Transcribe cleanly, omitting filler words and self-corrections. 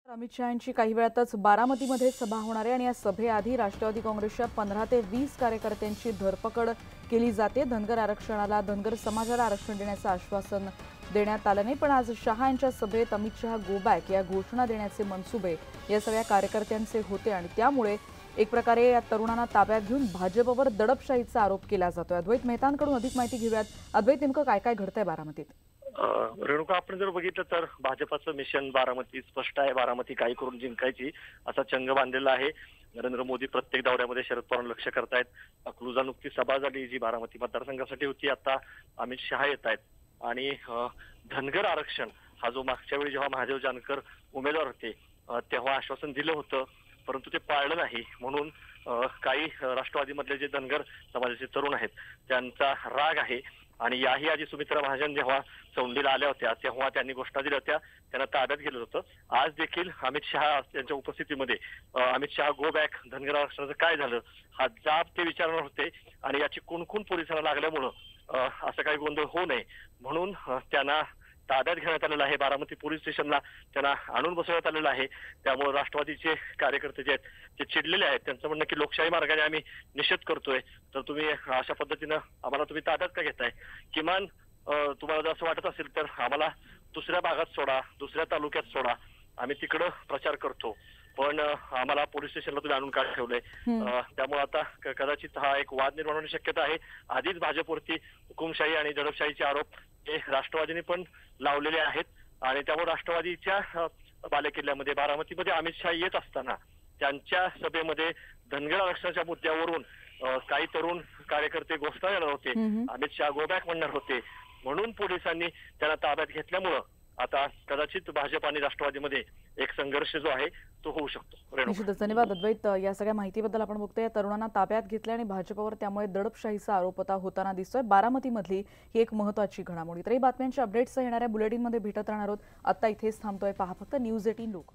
अमित शहा यांची काही वेळातच बारामतीमध्ये सभा होणार आहे आणि या सभेआधी राष्ट्रवादी काँग्रेसच्या 15 ते 20 कार्यकर्त्यांची धरपकड केली जाते। धनगर समाजाला आरक्षण देण्याचं आश्वासन देण्यात आलं नाही, पण आज शहा यांच्या सभेत अमित शहा गो बॅक या घोषणा देण्याचे मनसुबे या सगळ्या कार्यकर्त्यांचे होते आणि त्यामुळे एक प्रकारे या तरुणांना ताब्यात घेऊन भाजपवर दडपशाहीचा आरोप केला जातोय। अद्वैत मेहतांकडून अधिक माहिती घेऊयात। अद्वैत, नेमकं काय काय घडतंय बारामतीत? रेणुका, आपण जर बघितलं तर भाजपाचं मिशन बारामती स्पष्ट आहे। बारामती काही करून जिंकायची असा चंग बांधलेला आहे। नरेंद्र मोदी प्रत्येक दौऱ्यामध्ये शरद पवार लक्ष करतायत। अकलूजा नुकती सभा झाली जी बारामती मतदारसंघासाठी होती, आता अमित शहा येत आहेत आणि धनगर आरक्षण हा जो मागच्या वेळी जेव्हा महादेव जानकर उमेदवार होते तेव्हा आश्वासन दिलं होतं, परंतु ते पाळलं नाही। म्हणून काही राष्ट्रवादीमधले जे धनगर समाजाचे तरुण आहेत त्यांचा राग आहे आणि याही आधी सुमित्रा महाजन जेव्हा चौंडीला आल्या होत्या तेव्हा त्यांनी घोषणा दिल्या होत्या, त्यांना ताब्यात घेतलं होतं। आज देखील अमित शहा यांच्या उपस्थितीमध्ये अमित शहा गो बॅक, धनगर आरक्षणाचं काय झालं हा जाब ते विचारणार होते आणि याची कुणकुण पोलिसांना लागल्यामुळं असं काही गोंधळ होऊ नये म्हणून त्यांना ताब्यात घेण्यात आलेलं आहे। बारामती पोलीस स्टेशनला त्यांना आणून बसवण्यात आलेलं आहे। त्यामुळे राष्ट्रवादीचे कार्यकर्ते जे आहेत ते चिडलेले आहेत। त्यांचं म्हणणं की लोकशाही मार्गाने आम्ही निषेध करतोय, तर तुम्ही अशा पद्धतीनं आम्हाला तुम्ही ताब्यात का घेताय? किमान तुम्हाला जर असं वाटत असेल तर आम्हाला दुसऱ्या भागात सोडा, दुसऱ्या तालुक्यात सोडा, आम्ही तिकडं प्रचार करतो, पण आम्हाला पोलीस स्टेशनला तुम्ही आणून का ठेवलंय? त्यामुळे आता कदाचित हा एक वाद निर्माण होण्याची शक्यता आहे। आधीच भाजपवरती हुकुमशाही आणि दडपशाहीचे आरोप हे राष्ट्रवादीने पण लावलेले आहेत आणि त्यामुळे राष्ट्रवादीच्या बालेकिल्ल्यामध्ये बारामतीमध्ये अमित शहा येत असताना त्यांच्या सभेमध्ये धनगर आरक्षणाच्या मुद्द्यावरून काही तरुण कार्यकर्ते घोषणा देणार होते, अमित शहा गो बॅक म्हणणार होते, म्हणून पोलिसांनी त्यांना ताब्यात घेतल्यामुळं आता कदाचित भाजप आणि राष्ट्रवादीमध्ये एक संघर्ष जो आहे तो होऊ शकतो। निश्चितच धन्यवाद अद्वैत, या सगळ्या माहितीबद्दल। आपण बघतोय या तरुणांना ताब्यात घेतले आणि भाजपवर त्यामुळे दडपशाहीचा आरोप होताना दिसतोय। बारामतीमधली ही एक महत्त्वाची घडामोड। इतरही बातम्यांच्या अपडेट्स येणाऱ्या बुलेटिनमध्ये भेटत राहणार आहोत। आता इथेच थांबतोय। पहा फक्त न्यूज 18 लोक।